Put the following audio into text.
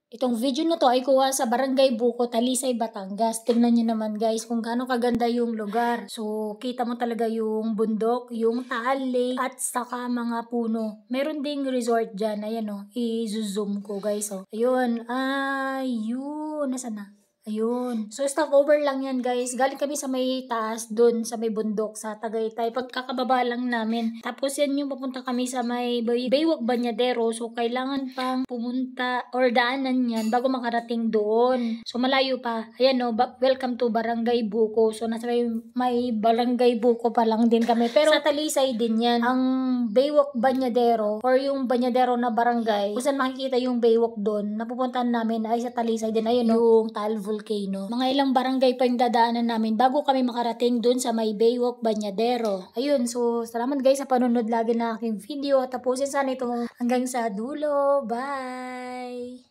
Itong video na to ay kuha sa Barangay Buko, Talisay, Batangas. Tingnan nyo naman guys kung gaano kaganda yung lugar. So, kita mo talaga yung bundok, yung Taal Lake, at saka mga puno. Meron ding resort dyan. Ayan o, i-zoom ko guys o. Ayun, ayun, nasa na? Ayun. So, stopover lang yan, guys. Galing kami sa may taas, dun sa may bundok, sa Tagaytay. Pagkakababa lang namin. Tapos, yan yung papunta kami sa may Baywalk Banyadero. So, kailangan pang pumunta or daanan yan bago makarating doon. So, malayo pa. Ayan, no. Welcome to Barangay Buko. So, nasa may Barangay Buko pa lang din kami. Pero, sa Talisay din yan. Ang Baywalk Banyadero or yung Banyadero na barangay, kung saan makikita yung Baywalk doon, napupuntahan namin ay sa Talisay din. Ayun, no. Yung Taal Volcano. Mga ilang barangay pa yung dadaanan namin bago kami makarating dun sa may Baywalk Banyadero. Ayun, so salamat guys sa panunod lagi na aking video. Tapusin sana itong hanggang sa dulo. Bye!